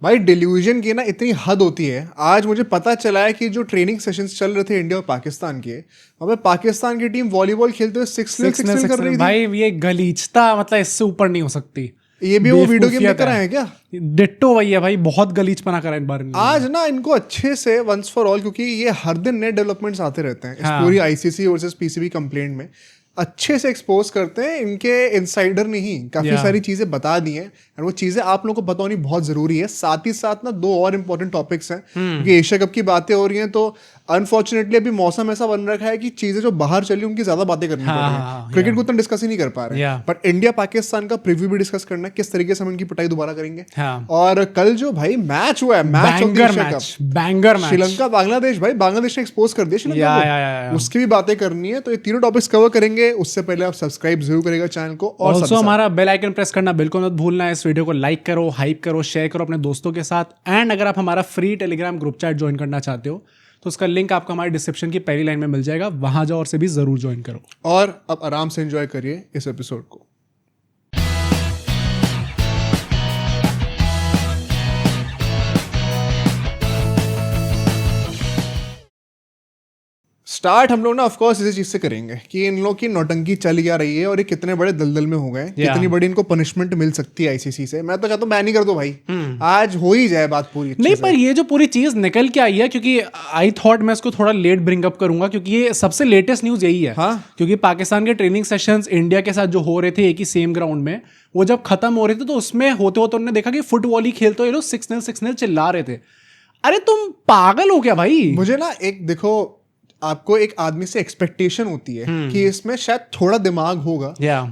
भाई डिल्यूजन की ना इतनी हद होती है। आज मुझे पता चला है कि जो ट्रेनिंग सेशंस चल रहे थे इंडिया और पाकिस्तान के, वहाँ पे पाकिस्तान की टीम वॉलीबॉल खेलते हुए 6-0 कर रही थी। भाई ये गलीचता मतलब इससे ऊपर नहीं हो सकती। ये भी वो वीडियो गेम देख कर आए हैं क्या? डिट्टो वही है भाई, बहुत गलीचपना करा इन बार। आज ना इनको अच्छे से वंस फॉर ऑल, क्योंकि ये हर दिन नए डेवलपमेंट आते रहते हैं इस पूरी आईसीसी वर्सेस पीसीबी कंप्लेंट में, अच्छे से एक्सपोज करते हैं। इनके इनसाइडर ने ही काफी सारी चीजें बता दी हैं और वो चीजें आप लोगों को पता होनी बहुत जरूरी है। साथ ही साथ ना दो और इम्पोर्टेंट टॉपिक्स हैं, क्योंकि एशिया कप की बातें हो रही हैं तो अनफॉर्चुनेटली अभी मौसम ऐसा बन रखा है कि चीजें जो बाहर चली उनकी ज्यादा बातें करनी पड़ रही है। क्रिकेट को उतना डिस्कस ही नहीं कर पा रहे हैं, बट इंडिया पाकिस्तान का प्रीव्यू भी डिस्कस करना है, किस तरीके से हम इनकी पिटाई दोबारा करेंगे। और कल जो भाई मैच हुआ है, बैंगर मैच श्रीलंका बांग्लादेश, भाई बांग्लादेश ने एक्सपोज कर दिया श्रीलंका को, उसकी भी बातें करनी है। तो ये तीनों टॉपिक्स कवर करेंगे। उससे पहले आप सब्सक्राइब जरूर करेगा चैनल को, और ऑल्सो हमारा बेल आइकन प्रेस करना बिल्कुल मत भूलना है। इस वीडियो को लाइक करो, हाइप करो, शेयर करो अपने दोस्तों के साथ। एंड अगर आप हमारा free Telegram group chat join करना चाहते हो तो उसका लिंक आपको हमारे डिस्क्रिप्शन की पहली लाइन में मिल जाएगा, वहां जाओ और से भी जरूर ज्वाइन करो। और अब आराम से एंजॉय करिए इस एपिसोड को। स्टार्ट हम लोग ना ऑफ कोर्स इसी चीज से करेंगे कि इन लोग की नौटंकी चल क्या रही है और ये कितने बड़े दलदल में हो गए, कितनी बड़ी इनको पनिशमेंट मिल सकती है आईसीसी से। मैं तो चाहता हूँ बैन ही कर दो भाई, आज हो ही जाए बात पूरी। नहीं पर ये जो पूरी चीज निकल के आई है, क्योंकि आई थॉट मैं इसको थोड़ा लेट ब्रिंग अप करूंगा, क्योंकि ये सबसे लेटेस्ट न्यूज यही है। क्योंकि पाकिस्तान के ट्रेनिंग सेशंस इंडिया के साथ जो हो रहे थे एक ही सेम ग्राउंड में, वो जब खत्म हो रहे थे तो उसमें होते होते उन्होंने देखा कि फुटबॉल ही खेलते हो ये लोग 6-0 चिल्ला रहे थे। अरे तुम पागल हो क्या भाई? मुझे ना एक देखो, आपको एक आदमी से एक्सपेक्टेशन होती है कि इसमें शायद थोड़ा दिमाग होगा,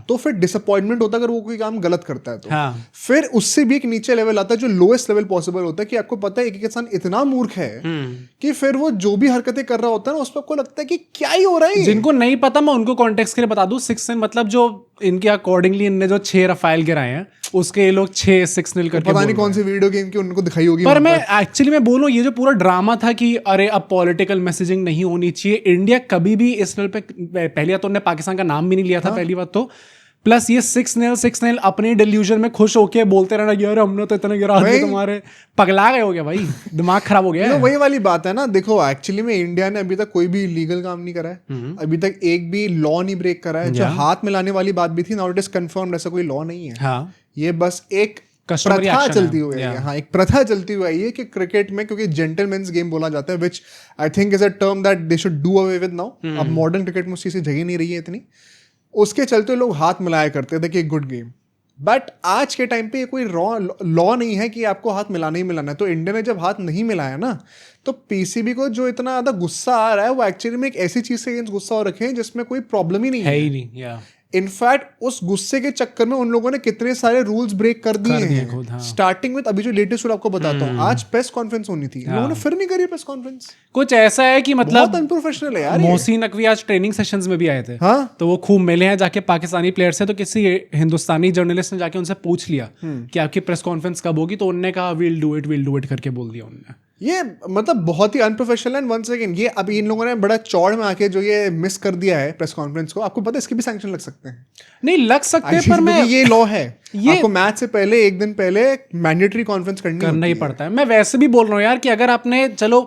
तो फिर डिसअपॉइंटमेंट होता है अगर वो कोई काम गलत करता है तो। फिर उससे भी एक नीचे लेवल आता है जो लोएस्ट लेवल पॉसिबल होता है, कि आपको पता है एक इंसान इतना मूर्ख है कि फिर वो जो भी हरकतें कर रहा होता है ना, उस पर आपको लगता है कि क्या ही हो रहा है। जिनको नहीं पता मैं उनको कॉन्टेक्स्ट के लिए बता दूं, 6 मतलब जो इनके अकॉर्डिंगली इनने जो 6 रफाइल गिराए हैं उसके ये लोग 6-6 करके, पता नहीं कौन सी वीडियो गेम की उनको दिखाई होगी। पर मैं एक्चुअली मैं बोलूं, ये जो पूरा ड्रामा था कि अरे अब पॉलिटिकल मैसेजिंग नहीं होनी चाहिए, इंडिया कभी भी इस लेवल पे, पहली बात तो उन्होंने पाकिस्तान का नाम भी नहीं लिया था पहली बात तो, प्लस ये 6-0 अपने डिल्यूजन में खुश होके बोलते रहना यार हमने तो इतना गिरा दिया, तुम्हारे पगला गए हो गया भाई, दिमाग खराब हो गया है। वही वाली बात है ना। देखो एक्चुअली में इंडिया ने अभी तक कोई भी लीगल काम नहीं करा है, अभी तक एक भी लॉ नहीं ब्रेक करा है। जो हाथ मिलाने वाली बात भी थी, नाउ इट इज कंफर्म्ड ऐसा कोई लॉ नहीं है। ये बस एक प्रथा चलती हुई है। हाँ, एक प्रथा चलती हुई है कि क्रिकेट में, क्योंकि जेंटलमैन्स गेम बोला जाता है, which I think is a term that they should do away with now. अब मॉडर्न क्रिकेट में उस चीज से जगह नहीं रही है इतनी, उसके चलते लोग हाथ मिलाया करते थे कि गुड गेम। बट आज के टाइम पे ये कोई लॉ नहीं है कि आपको हाथ मिलाना ही मिलाना है। तो इंडिया ने जब हाथ नहीं मिलाया ना, तो पीसीबी को जो इतना ज्यादा गुस्सा आ रहा है वो एक्चुअली में एक ऐसी चीज से गुस्सा हो रखे हैं जिसमें कोई प्रॉब्लम ही नहीं है। इनफैक्ट उस गुस्से के चक्कर में उन लोगों ने कितने सारे रूल्स ब्रेक कर दिए हैं। स्टार्टिंग विद अभी जो लेटेस्ट आपको बताता हूँ, आज प्रेस कॉन्फ्रेंस होनी थी, लोगों ने फिर नहीं करी प्रेस कॉन्फ्रेंस। कुछ ऐसा है कि मतलब बहुत अनप्रोफेशनल है यार। मोहसिन नकवी आज ट्रेनिंग सेशंस में भी आए थे, तो वो खूब मिले हैं जाके पाकिस्तानी प्लेयर से। तो किसी हिंदुस्तानी जर्नलिस्ट ने जाके उनसे पूछ लिया कि आपकी प्रेस कॉन्फ्रेंस कब होगी, तो उन्होंने कहा विल डू इट करके बोल दिया उन्होंने। ये मतलब बहुत ही अनप्रोफेशनल एंड वन सेकंड, ये अभी इन लोगों ने बड़ा चौड़ में आके जो ये मिस कर दिया है प्रेस कॉन्फ्रेंस को, आपको पता है इसके भी सैंक्शन लग सकते हैं। नहीं लग सकते, पर मैं ये लॉ है, आपको मैच से पहले एक दिन पहले मैंडेटरी कॉन्फ्रेंस करना ही पड़ता है। मैं वैसे भी बोल रहा हूँ यार कि अगर आपने, चलो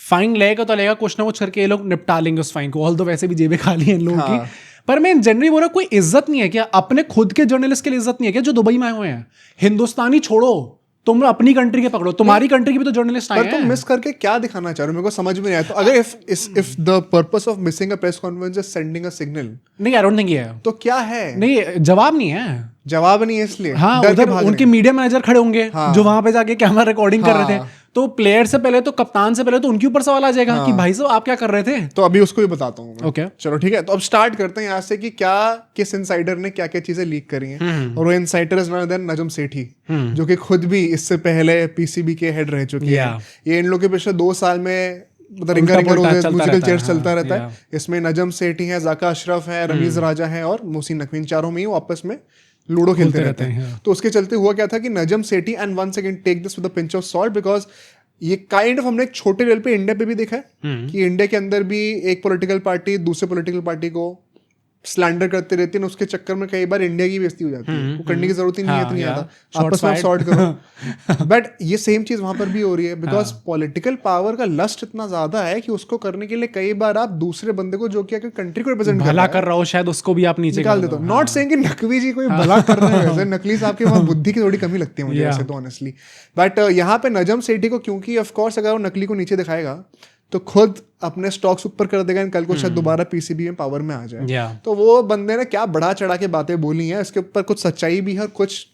फाइन लेगा तो लेगा, कुछ ना कुछ करके ये लोग निपटा लेंगे उस फाइन को, ऑल तो वैसे भी जेबें खाली हैं इन लोगों की। पर मैं जनरली बोल रहा हूँ, कोई इज्जत नहीं है क्या अपने खुद के जर्नलिस्ट के लिए? इज्जत नहीं है क्या जो दुबई में आए हुए हैं? हिंदुस्तानी छोड़ो, तुम अपनी कंट्री के पकड़ो, तुम्हारी कंट्री की भी तो जर्नलिस्ट आए हैं। तुम मिस करके क्या दिखाना चाह रहे हो, मेरे को समझ में नहीं आया। तो अगर if the purpose of missing a press conference is sending a signal, नहीं आई डोंट थिंक ये, तो क्या है? नहीं जवाब नहीं है, जवाब नहीं है इसलिए। हाँ, उधर उनके मीडिया मैनेजर खड़े होंगे जो वहां पे जाके कैमरा रिकॉर्डिंग कर रहे थे, तो प्लेयर से पहले तो कप्तान से पहले तो उनके ऊपर सवाल आ जाएगा कि भाई साहब आप क्या कर रहे थे। तो अभी उसको भी बताता हूँ। ओके चलो ठीक है, तो अब स्टार्ट करते हैं यहाँ से कि क्या किस इनसाइडर ने क्या क्या चीजें लीक करी हैं। और वो insider is not other than Najam Sethi, जो कि खुद भी इससे पहले पीसीबी के हेड रह चुके हैं। ये इन लोग के पिछले 2 साल में म्यूजिकल चेयर्स चलता रहता है। इसमें नजम सेठी है, जाका अशरफ है, रमीज राजा है और मोहसिन नकवी, चारों में ही आपस में लूडो खेलते रहते हैं। तो उसके चलते हुआ क्या था कि Najam Sethi, and one second take this with a pinch of salt, because ये काइंड ऑफ हमने एक छोटे लेवल पे इंडिया पे भी देखा है कि इंडिया के अंदर भी एक पॉलिटिकल पार्टी दूसरे पॉलिटिकल पार्टी को स्लैंडर करते रहते हैं, उसके चक्कर में कई बार इंडिया की बेइज्जती हो जाती है, वो करने की जरूरत ही नहीं है, इतनी ज्यादा आपस में सॉर्ट करो। बट ये सेम चीज वहां पर भी हो रही है, बिकॉज पॉलिटिकल पावर का लस्ट इतना ज्यादा है कि उसको करने के लिए कई बार आप दूसरे बंदे को, जो कि अगर कंट्री को रिप्रेजेंट भला कर रहा हो, शायद उसको भी आप नीचे निकाल देते हो। नॉट सेइंग कि नकवी जी कोई भला कर रहे हैं वैसे, नकली साहब के वहां बुद्धि की थोड़ी कमी लगती है मुझे वैसे तो ऑनेस्टली। बट यहाँ पे नजम सेठी को, क्योंकि ऑफ कोर्स अगर वो नकली को नीचे दिखाएगा तो खुद अपने स्टॉक्स ऊपर कर देगा, कल को शायद दोबारा पीसीबी में पावर में आ जाए। तो वो बंदे ने क्या बढ़ा चढ़ा के बातें बोली हैं, इसके ऊपर कुछ सच्चाई भी है और कुछ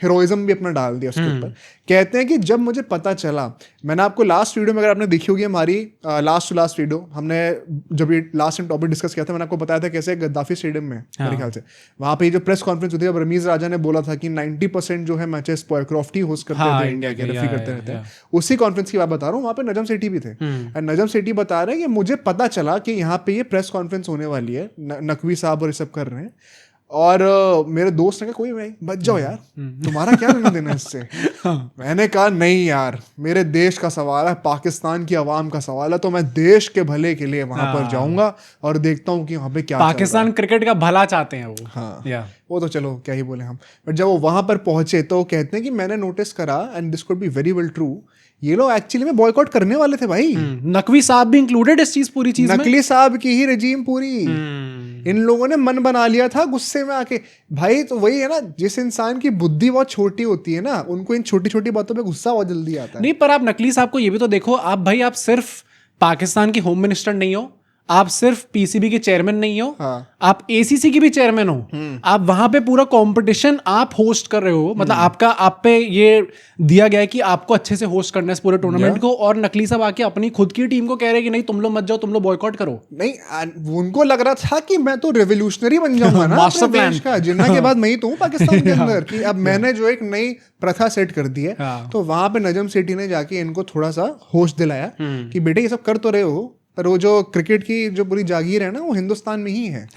हीरोइज्म भी अपना डाल दिया उसके ऊपर। कहते हैं कि जब मुझे पता चला, मैंने आपको लास्ट वीडियो में अगर आपने देखी होगी हमारी लास्ट टू लास्ट वीडियो, हमने जब ये लास्ट टाइम टॉपिक डिस्कस किया था, मैंने आपको बताया था कैसे गद्दाफी स्टेडियम में मेरे ख्याल से वहाँ पे जो प्रेस कॉन्फ्रेंस होती है, रमीज राजा ने बोला था कि 90% जो है मैचेस पॉयक्रॉफ्ट ही होस्ट करते थे, इंडिया के रेफरी करते रहते हैं। उसी कॉन्फ्रेंस की बात बता रहा हूँ, वहाँ पे नजम सेठी भी थे। एंड नजम सेठी बता रहे हैं कि मुझे पता चला कि यहाँ पे ये प्रेस कॉन्फ्रेंस होने वाली है, नकवी साहब और ये सब कर रहे हैं, और मेरे दोस्त ने कहा कोई भाई बच जाओ यार, तुम्हारा क्या लेना देना इससे। मैंने कहा नहीं यार, मेरे देश का सवाल है, पाकिस्तान की आवाम का सवाल है, तो मैं देश के भले के लिए वहां पर जाऊंगा और देखता हूँ कि वहां पे क्या पाकिस्तान क्रिकेट का भला चाहते हैं वो। हाँ वो तो चलो क्या ही बोले हम। बट जब वो वहां पर पहुंचे तो कहते हैं कि मैंने नोटिस करा, and this could be very well true, ये लोग एक्चुअली में बॉयकॉट करने वाले थे भाई। नकवी साहब भी इंक्लूडेड इस चीज पूरी चीज में, नकली साहब की ही रजीम पूरी। इन लोगों ने मन बना लिया था गुस्से में आके। भाई तो वही है ना, जिस इंसान की बुद्धि बहुत छोटी होती है ना, उनको इन छोटी छोटी बातों पे गुस्सा बहुत जल्दी आता है। नहीं, पर आप नकली साहब को ये भी तो देखो, आप भाई आप सिर्फ पाकिस्तान की होम मिनिस्टर नहीं हो, आप सिर्फ पीसीबी के चेयरमैन नहीं हो, आप एसीसी की भी चेयरमैन हो। आप वहां पे पूरा कंपटीशन आप होस्ट कर रहे हो, मतलब आपका आप पे ये दिया गया है कि आपको अच्छे से होस्ट करना है इस पूरे टूर्नामेंट को, और नकली साहब आके अपनी खुद की टीम को कह रहे हैं कि नहीं तुम लोग मत जाओ, तुम लोग बॉयकॉट करो। नहीं, उनको लग रहा था कि मैं तो रेवोल्यूशनरी बन जाऊंगा ना मास्टर प्लान का, जिन्ना के बाद मैं ही तो हूँ पाकिस्तान के अंदर, कि अब मैंने जो एक नई प्रथा सेट कर दी है। तो वहां पे नजम सेठी ने जाके इनको थोड़ा सा होश दिलाया कि बेटे ये सब कर तो रहे हो, पर वो जो क्रिकेट की जो पूरी जागीर है ना, वो हिंदुस्तान में ही है।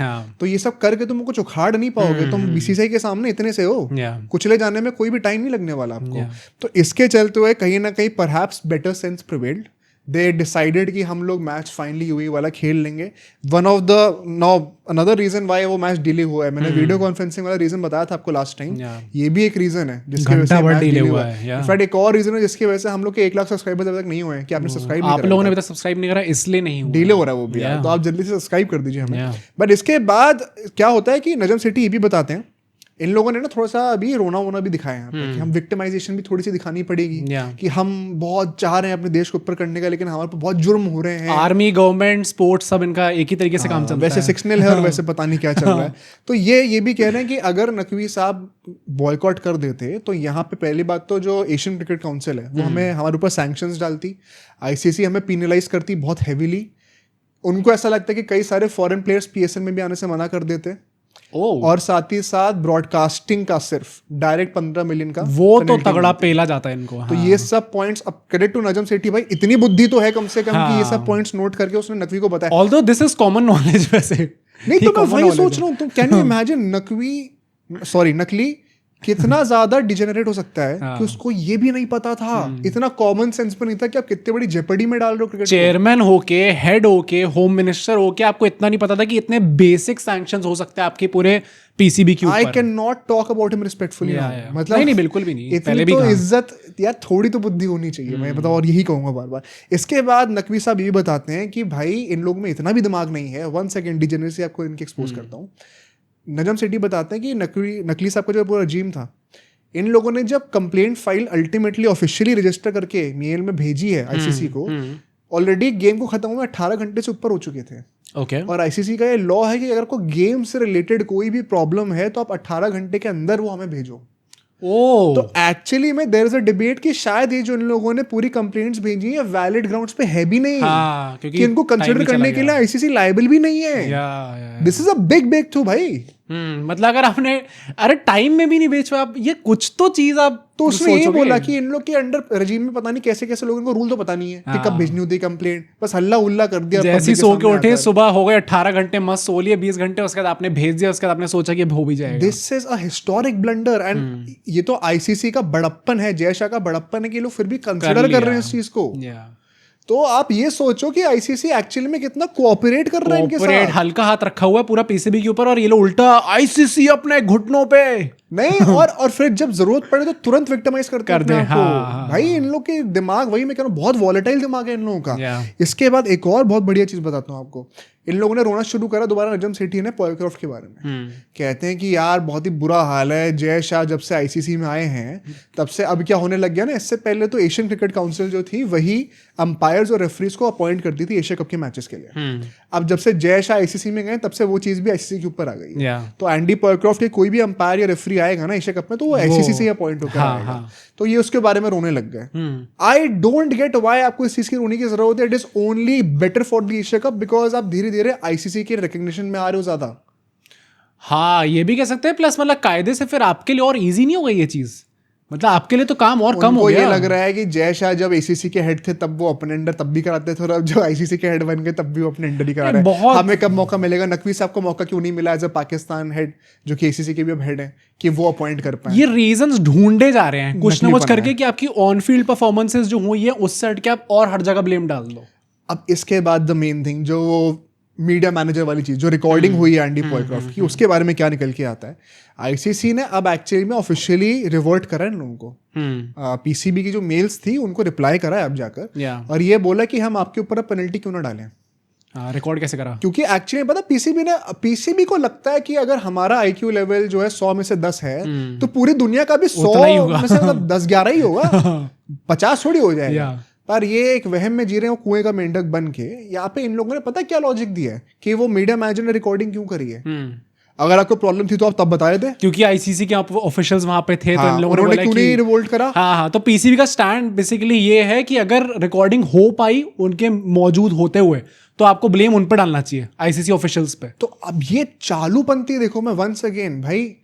तो ये सब करके तुम कुछ उखाड़ नहीं पाओगे, तुम बीसीसीआई के सामने इतने से हो, कुचले जाने में कोई भी टाइम नहीं लगने वाला आपको। तो इसके चलते हुए कहीं ना कहीं perhaps better sense prevailed, they decided कि हम लोग मैच फाइनली यूएई वाला खेल लेंगे। One of the now another reason why वो मैच डिले हुआ है, मैंने वीडियो कॉन्फ्रेंसिंग वाला रीजन बताया था आपको लास्ट टाइम, ये भी एक रीजन है जिसकी वजह से मैच डिले हुआ है। इनफैक्ट एक और रीजन है जिसकी वजह से हम लोग के 1 लाख सब्सक्राइबर्स अभी तक नहीं हुए हैं, कि आपने सब्सक्राइब नहीं करा, आप लोगों ने अभी तक सब्सक्राइब नहीं करा, इसलिए नहीं हुआ, डिले हो रहा है वो भी। तो आप जल्दी से सब्सक्राइब कर दीजिए हमें। बट इसके बाद क्या होता है कि नजम सेठी ये भी बताते हैं, इन लोगों ने ना थोड़ा सा अभी रोना वोना भी दिखाया है कि हम विक्टिमाइजेशन भी थोड़ी सी दिखानी पड़ेगी, कि हम बहुत चाह रहे हैं अपने देश को ऊपर करने का, लेकिन हमारे पर बहुत जुर्म हो रहे हैं। आर्मी, गवर्नमेंट, स्पोर्ट्स सब इनका एक ही तरीके से काम चलता है, वैसे 6-0 है और वैसे पता नहीं क्या चल रहा है। तो ये भी कह रहे हैं कि अगर नकवी साहब बॉयकॉट कर देते तो यहाँ पे पहली बात तो जो एशियन क्रिकेट काउंसिल है वो हमें हमारे ऊपर सैंक्शंस डालती, आईसीसी हमें पीनलाइज करती बहुत हैवीली। उनको ऐसा लगता है कि कई सारे फॉरेन प्लेयर्स पीएसएल में भी आने से मना कर देते, और साथ ही साथ ब्रॉडकास्टिंग का सिर्फ डायरेक्ट 15 मिलियन का वो तो तगड़ा पेला जाता है इनको। तो ये सब पॉइंट्स, अब क्रेडिट टू नजम सेठी भाई, इतनी बुद्धि तो है कम से कम कि ये सब पॉइंट्स नोट करके उसने नकवी को बताया। Although this is common knowledge वैसे नहीं, तो मैं वही सोच रहा हूँ, तुम कैन यू इमेजिन नकली कितना ज्यादा डिजेनरेट हो सकता है कि उसको ये भी नहीं पता था, इतना कॉमन सेंस पर नहीं था कि आप कितने बड़ी जेपड़ी में डाल रहे हो क्रिकेट। चेयरमैन होके, हेड होके, होम मिनिस्टर होके आपको इतना नहीं पता था कि इतने बेसिक सैंक्शंस हो सकते हैं आपके पूरे पीसीबी के ऊपर। I can not talk about him respectfully, मतलब नहीं बिल्कुल भी नहीं, पहले भी तो इज्जत यार, थोड़ी तो बुद्धि होनी चाहिए, मैं बताऊं, और यही कहूंगा बार बार। इसके बाद नकवी साहब ये भी बताते हैं कि भाई इन लोग में इतना भी दिमाग नहीं है। 1 सेकेंड डिजेनरेसी आपको इनकी एक्सपोज करता हूँ। नजम सेठी बताते हैं कि नकली साहब का जो पूरा रजीम था, इन लोगों ने जब complaint file ultimately officially register करके मेल में भेजी है आईसीसी को, ऑलरेडी गेम को खत्म हुए 18 घंटे से ऊपर हो चुके थे। और आईसीसी का ये लॉ है कि अगर कोई गेम से रिलेटेड कोई भी प्रॉब्लम है तो आप 18 घंटे के अंदर वो हमें भेजो। तो एक्चुअली में देयर इज अ डिबेट कि शायद ये जो इन लोगों ने पूरी कंप्लेंट्स भेजी है वैलिड ग्राउंड्स पे है भी नहीं, कि इनको कंसीडर करने के लिए आईसीसी लायबल भी नहीं है। This is a big through भाई। मतलब अगर आपने अरे टाइम में भी नहीं बेच पाए आप, ये कुछ तो चीज आप तो उसने ये बोला कि इन लोग के अंडर रजीम में पता नहीं कैसे कैसे लोगों को रूल तो पता नहीं है कि कब भेजनी होती है कंप्लेंट, बस हल्ला उल्ला कर दिया। जैसे सो के उठे, सुबह हो गए 18 घंटे मस्त सो लिए, 20 घंटे उसके बाद आपने भेज दिया, उसके बाद आपने सोचा कि हो भी जाएगा। This is a historic blunder, and ये तो आईसीसी का बड़प्पन है, जय शाह का बड़प्पन है कि लोग फिर भी कंसिडर कर रहे हैं इस चीज को। तो आप ये सोचो कि आईसीसी एक्चुअली में कितना कोऑपरेट कर रहा है इनके साथ। हल्का हाथ रखा हुआ है पूरा पीसीबी के ऊपर और ये लोग उल्टा आईसीसी अपने घुटनों पे नहीं और फिर जब जरूरत पड़े तो तुरंत विक्टिमाइज कर दे। हाँ, भाई इन लोग के दिमाग, वही मैं कह रहा हूँ, बहुत वॉलेटाइल दिमाग है इन लोगों का। इसके बाद एक और बहुत बढ़िया चीज बताता हूँ आपको। इन लोगों ने रोना शुरू करा दोबारा नजम सेठी ने पॉयक्रॉफ्ट के बारे में। कहते हैं कि यार बहुत ही बुरा हाल है, जय शाह जब से आईसीसी में आए हैं तब से अब क्या होने लग गया ना, इससे पहले तो एशियन क्रिकेट काउंसिल जो थी वही अंपायर्स और रेफरीज को अपॉइंट करती थी एशिया कप के मैचेस के लिए। अब जब से जय शाह आईसीसी में गए तब से वो चीज भी आईसीसी के ऊपर आ गई। तो एंडी पॉयक्रॉफ्ट के कोई भी अंपायर या रेफरी आएगा ना एशिया कप में तो वो आईसीसी से अपॉइंट होकर आएगा। तो ये उसके बारे में रोने लग गए। आई डोंट गेट व्हाई आपको इस चीज की रोने की जरूरत है। It is only better for the Asia cup because आप धीरे धीरे आईसीसी के रिकग्निशन में आ रहे हो ज्यादा। हाँ, ये भी कह सकते हैं। प्लस मतलब कायदे से फिर आपके लिए और इजी नहीं हो गई ये चीज, मतलब आपके लिए तो काम और कम हो गया। ये लग रहा है कि जय शाह जब आईसीसी के हेड थे तब वो अपने अंडर तब भी कराते थे और अब जब आईसीसी के हेड बन गए तब भी वो अपने अंडर ही करा रहे हैं। हमें कब मौका मिलेगा? नकवी साहब को मौका क्यों नहीं मिला एज अ पाकिस्तान हेड, जो कि आईसीसी के भी अब हेड है, कि वो अपॉइंट कर पाए? ये रीजंस ढूंढे जा रहे हैं कुछ ना कुछ करके कि आपकी ऑन फील्ड परफॉर्मेंसेस जो हुई है उससे हट के आप और हर जगह ब्लेम डाल दो। अब इसके बाद द मेन थिंग, जो मीडिया मैनेजर वाली चीज, जो रिकॉर्डिंग हुई है एंडी पॉयक्रॉफ्ट की, उसके बारे में क्या निकल के आता है? आईसीसी ने अब एक्चुअली में ऑफिशियली रिवर्ट करा है इन लोगों को। पीसीबी की जो मेल्स थी उनको रिप्लाई करा है अब जाकर, और ये बोला कि हम आपके ऊपर पेनल्टी क्यों ना डालें। रिकॉर्ड कैसे करा? क्योंकि एक्चुअली पता पीसीबी को लगता है कि अगर हमारा आईक्यू लेवल जो है 100 में से 10 है तो पूरी दुनिया का भी 100 में से मतलब 10-11 ही होगा, 50 थोड़ी हो जाएगा। पर ये एक वहम में जी रहे हो कुएं का मेंढक बन के। यहाँ पे इन लोगों ने पता क्या लॉजिक दिया है कि वो मीडिया मैनेजर ने रिकॉर्डिंग क्यों करी है। अगर आपको प्रॉब्लम थी तो आप तब बताए थे, क्योंकि आईसीसी के ऑफिशियल्स वहां पे थे। तो इन लोगों ने क्यों नहीं रिवोल्ट करा? हाँ, तो पीसीबी का स्टैंड बेसिकली ये है कि अगर रिकॉर्डिंग हो पाई उनके मौजूद होते हुए तो आपको ब्लेम उन पर डालना चाहिए, आईसीसी ऑफिशियल्स पे। तो अब ये चालूपंथी देखो, मैं वंस अगेन भाई,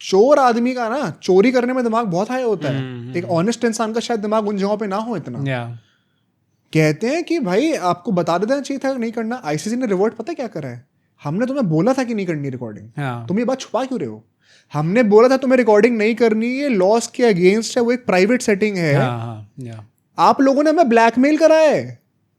चोर आदमी का ना चोरी करने में दिमाग बहुत हाई होता है। एक ऑनेस्ट इंसान का शायद दिमाग उन जगहों पे ना हो इतना। कहते हैं कि भाई आपको बता देना चाहिए था नहीं करना। आईसीसी ने रिवर्ट पता क्या करा है? हमने तुम्हें बोला था कि नहीं करनी रिकॉर्डिंग, तुम ये बात छुपा क्यों रहे हो? हमने बोला था तुम्हें रिकॉर्डिंग नहीं करनी, ये लॉस के अगेंस्ट है, वो एक प्राइवेट सेटिंग है। आप लोगों ने हमें ब्लैकमेल करा है।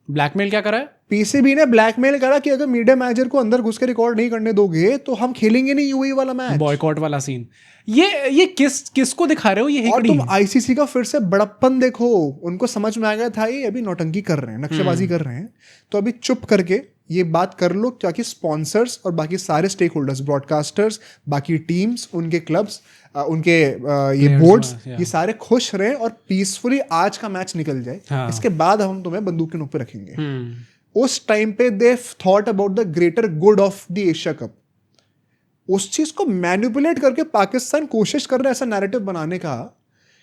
ब्लैकमेल क्या करा है? पीसीबी ने ब्लैकमेल करा कि अगर मीडिया मैनेजर को अंदर घुस के रिकॉर्ड नहीं करने दोगे तो हम खेलेंगे नहीं यूएई वाला मैच, बॉयकॉट वाला सीन। ये किसको दिखा रहे हो? ये और तुम आईसीसी का फिर से बड़प्पन देखो। उनको समझ में आ गया था ये अभी नौटंकी कर रहे हैं, नक्शेबाजी कर रहे हैं, तो अभी चुप करके ये बात कर लो ताकि स्पॉन्सर्स और बाकी सारे स्टेक होल्डर्स, ब्रॉडकास्टर्स, बाकी टीम्स, उनके क्लब्स, उनके ये बोर्ड्स, ये सारे खुश रहे और पीसफुली आज का मैच निकल जाए। इसके बाद हम तुम्हें बंदूक के नोक पे रखेंगे। उस टाइम पे they thought about the greater good of the Asia cup. उस चीज को मैनिपुलेट करके पाकिस्तान कोशिश कर रहा है ऐसा नैरेटिव बनाने का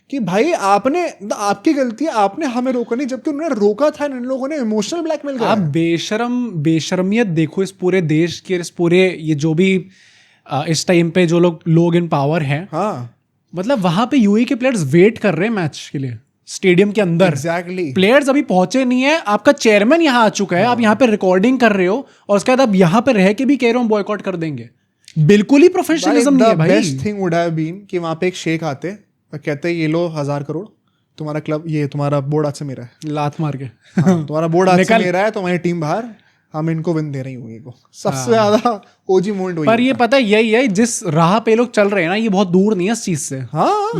कि भाई आपकी गलती है, आपने हमें रोका नहीं, जबकि उन्होंने रोका था। इन लोगों ने इमोशनल ब्लैकमेल करा। आप बेशरमियत देखो इस पूरे देश के, इस पूरे ये जो भी इस टाइम पे जो लोग इन पावर हैं। मतलब वहां पे यूएई के प्लेयर्स वेट कर रहे हैं मैच के लिए स्टेडियम के अंदर। Exactly. प्लेयर्स अभी पहुंचे नहीं है, आपका चेयरमैन यहाँ आ चुका है, आप यहाँ पे रिकॉर्डिंग कर रहे हो और उसके बाद आप यहाँ पे रह के भी कह रहे हो बॉयकॉट कर देंगे। बिल्कुल ही प्रोफेशनलिज्म नहीं है भाई। Best thing would have been कि वहां पे एक शेख आते और कहते ये लो 1000 करोड़, तुम्हारा क्लब, ये तुम्हारा बोर्ड आज से मेरा है, लात मार के तुम्हारा बोर्ड आज से मेरा है, तुम्हारी टीम बाहर, हम इनको विन दे रही हूँ। को सबसे ज्यादा ओजी मोमेंट वही। पर ये पता है यही है, जिस राह पे लोग चल रहे हैं ना, ये बहुत दूर नहीं है इस चीज से।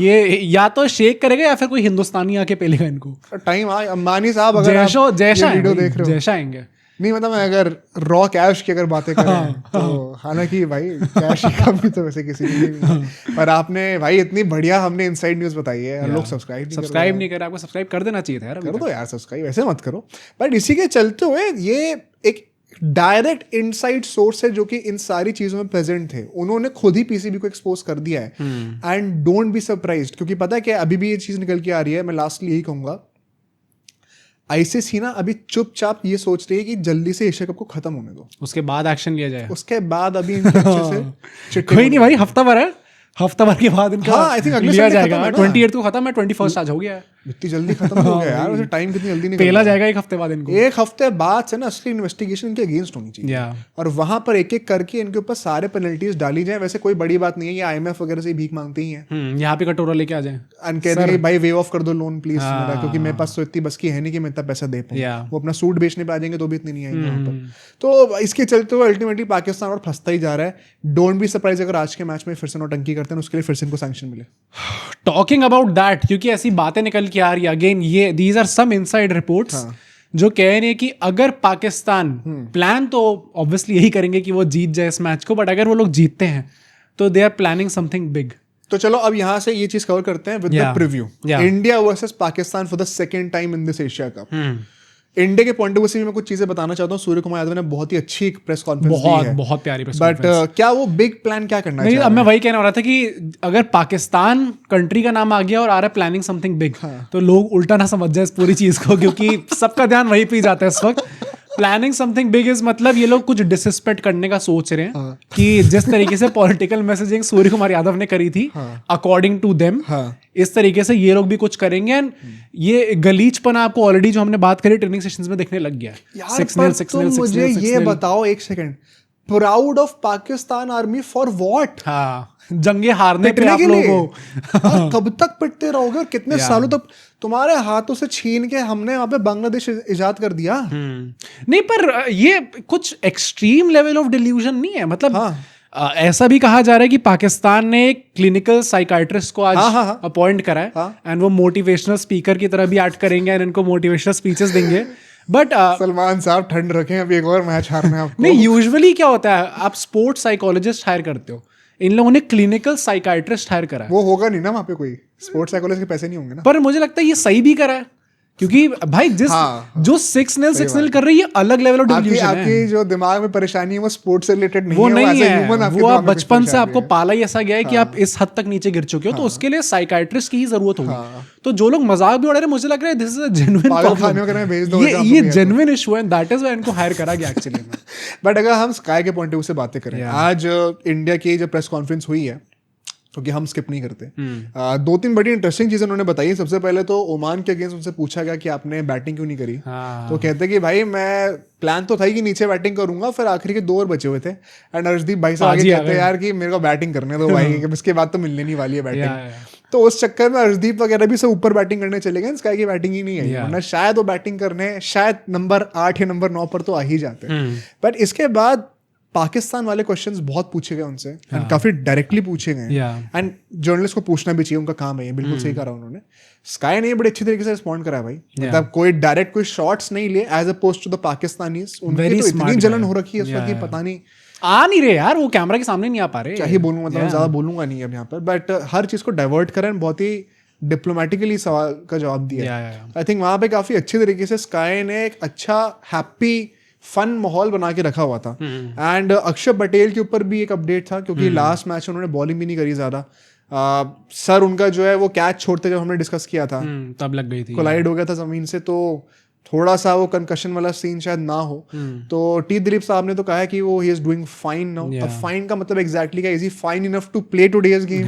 ये या तो शेख करेगा या फिर कोई हिंदुस्तानी आके पेलेगा इनको। टाइम आए, अंबानी साहब अगर जैसा वीडियो देख रहे हो, जैसा आएंगे नहीं, मतलब मैं अगर रॉ कैश की अगर बातें करें तो हालांकि भाई कैश की कमी तो वैसे किसी की नहीं, पर आपने भाई इतनी बढ़िया हमने इनसाइड न्यूज़ बताई है। लोग सब्सक्राइब नहीं कर, आपको सब्सक्राइब कर देना चाहिए था यार। कर दो यार सब्सक्राइब, ऐसे मत करो। बट इसी के चलते हुए ये एक डायरेक्ट इनसाइड सोर्स है जो कि इन सारी चीजों में प्रेजेंट थे। उन्होंने खुद ही पीसीबी को एक्सपोज कर दिया है। एंड डोंट बी सरप्राइज्ड, क्योंकि पता है कि अभी भी ये चीज निकल के आ रही है। मैं लास्टली यही कहूंगा, आईसीसी ना अभी चुपचाप ये सोच रही है कि जल्दी से एशिया कप को खत्म होने दो, उसके बाद एक्शन लिया जाए। उसके बाद अभी इनके अच्छे से कोई नहीं भाई, हफ्ता भर है, हफ्ता भर के बाद इनका आई थिंक अगले लिया जाएगा। 28 को खत्म है, 21 आज हो गया है। इतनी जल्दी खत्म हो गया यार, वैसे टाइम कितनी जल्दी निकल पेला जाएगा 1 हफ्ते बाद इनको। 1 हफ्ते बाद से ना असली इन्वेस्टिगेशन इनके अगेंस्ट होनी चाहिए, और वहां पर एक एक करके इनके ऊपर सारे पेनल्टीज डाली जाए। वैसे कोई बड़ी बात नहीं है, ये IMF वगैरह से भीख मांगते ही हैं, यहाँ पे कटोरा लेके आ जाए एंड कहते हैं भाई वेव ऑफ कर दो लोन प्लीज मेरा, क्योंकि मेरे पास तो इतनी बस की है नहीं कि मैं इतना पैसा दे पाऊँ। वो अपना सूट बेचने पे आ जाएंगे तो भी इतनी नहीं आएंगे वहाँ पर। तो इसके चलते हुए अल्टीमेटली पाकिस्तान और फंसता ही जा रहा है। डोंट बी सरप्राइज अगर आज के मैच में फिर से नौटंकी करते हैं, उसके लिए फिर से इनको सैंक्शन मिले। टॉकिंग अबाउट दैट, क्योंकि ऐसी बातें निकल के आ रही है अगेन, ये these are some inside reports जो कह रहे हैं कि अगर पाकिस्तान प्लान तो ऑब्वियसली यही करेंगे कि वो जीत जाए इस मैच को, बट अगर वो लोग जीतते हैं तो they are planning something big. तो चलो अब यहाँ से ये चीज कवर करते हैं with the preview. India versus Pakistan for the second time in this Asia cup. India के पॉइंट ऑफ व्यू से मैं कुछ चीजें बताना चाहता हूँ। सूर्य कुमार यादव ने बहुत ही अच्छी प्रेस कॉन्फ्रेंस दी है, बहुत प्यारी प्रेस बट क्या वो बिग प्लान क्या करना चाहिए? अब मैं वही कहने वाला था कि अगर पाकिस्तान कंट्री का नाम आ गया और आ रहा है प्लानिंग समथिंग बिग, तो लोग उल्टा ना समझ जाए इस पूरी चीज को, क्योंकि सबका ध्यान वही पे जाता है इस वक्त। प्लानिंग समथिंग बिग इज मतलब ये लोग कुछ डिसरिस्पेक्ट करने का सोच रहे हैं कि जिस तरीके से पॉलिटिकल मैसेजिंग सूर्य कुमार यादव ने करी थी अकॉर्डिंग टू देम, इस तरीके से ये लोग भी कुछ करेंगे। एंड ये गलीचपना आपको ऑलरेडी जो हमने बात करी ट्रेनिंग सेशंस में दिखने लग गया है। 6-0 मुझे ये बताओ एक second, proud of Pakistan army for what? जंगे हारने पे आप लोगों को कब तक पिटते रहोगे? और कितने सालों तक तुम्हारे हाथों से छीन के हमने वहां पे बांग्लादेश इजाद कर दिया। नहीं, पर ये कुछ एक्सट्रीम लेवल ऑफ डिल्यूजन नहीं है, मतलब ऐसा भी कहा जा रहा है कि पाकिस्तान ने एक क्लिनिकल साइकाइट्रिस्ट को आज अपॉइंट करा है, एंड वो मोटिवेशनल स्पीकर की तरह भी एक्ट करेंगे एंड इनको मोटिवेशनल स्पीचेस देंगे। बट सलमान साहब ठंड रखें, अभी एक और मैच हारना है आपको। नहीं, यूजुअली क्या होता है, आप स्पोर्ट्स साइकोलॉजिस्ट हायर करते हो, इन लोगों ने क्लिनिकल साइकाइट्रिस्ट हायर करा है। वो होगा नहीं ना वहाँ पे कोई, स्पोर्ट्स साइकोलॉजिस्ट के पैसे नहीं होंगे ना। पर मुझे लगता है ये सही भी करा है, क्योंकि भाई जिस जो 6-0 कर रही है अलग लेवल ऑफ डिल्यूजन है। आपकी जो दिमाग में परेशानी है वो स्पोर्ट्स से रिलेटेड नहीं है, वो नहीं है, वो आप बचपन से आपको पाला ही ऐसा गया है कि आप इस हद तक नीचे गिर चुके हो, तो उसके लिए साइकाइट्रिस्ट की ही जरूरत होगी। तो जो लोग मजाक भी उड़ा रहे हैं, मुझे लग रहा है this is a genuine problem, ये जेन्युइन इशू है, दैट इज व्हाई इनको हायर करा गया एक्चुअली। बट अगर हम स्काई के पॉइंट ऑफ व्यू से बातें करें, आज इंडिया की जो प्रेस कॉन्फ्रेंस हुई है, क्योंकि हम स्किप नहीं करते, 2-3 बड़ी इंटरेस्टिंग चीजें उन्होंने बताई। सबसे पहले तो ओमान के अगेंस्ट उनसे पूछा गया कि आपने बैटिंग क्यों नहीं करी। तो कहते कि भाई मैं प्लान तो था ही कि नीचे बैटिंग करूंगा, फिर आखिरी के 2 ओवर बचे हुए थे, एंड अर्शदीप भाई साहब आगे कहते हैं यार कि मेरे को बैटिंग करने दो भाई, इसके बाद तो मिलने नहीं वाली है बैटिंग। तो उस चक्कर में अर्शदीप वगैरह भी सब ऊपर बैटिंग करने चले गए, स्काई की बैटिंग ही नहीं आई, वरना शायद वो बैटिंग करने शायद नंबर 8 या नंबर 9 पर तो आ ही जाते। बट इसके बाद पाकिस्तान वाले क्वेश्चंस बहुत पूछे गए उनसे, एंड काफी डायरेक्टली पूछे गए, एंड जर्नलिस्ट को पूछना भी चाहिए, उनका काम है ये, बिल्कुल सही करा उन्होंने। स्काई ने बड़े अच्छी तरीके से रिस्पॉन्ड करा भाई, मतलब कोई डायरेक्ट कोई शॉट्स नहीं लिए as opposed to the Pakistanis. उनकी तो इतनी जलन हो रखी है इस वक्त, पता नहीं आ नहीं रहे यार, वो कैमरा के सामने नहीं आ पा रहे। क्या ही बोलूं, मतलब ज्यादा बोलूंगा नहीं अब यहाँ पर, बट हर चीज को डाइवर्ट करें, बहुत ही डिप्लोमेटिकली सवाल का जवाब दिया। आई थिंक वहां पे काफी अच्छे तरीके से स्काई ने एक अच्छा हैप्पी फन माहौल बना के रखा हुआ था। एंड अक्षर पटेल के ऊपर भी एक अपडेट था, क्योंकि लास्ट मैच उन्होंने बॉलिंग भी नहीं करी ज्यादा। सर उनका जो है वो कैच छोड़ते जब हमने डिस्कस किया था तब लग गई थी, कोलाइड हो गया था जमीन से, तो थोड़ा सा वो कंकशन वाला सीन शायद ना हो। तो टी दिलीप साहब ने तो कहा है कि वो ही इज डूइंग फाइन नाउ। अब फाइन का मतलब एग्जैक्टली क्या, is he fine enough to play today's game?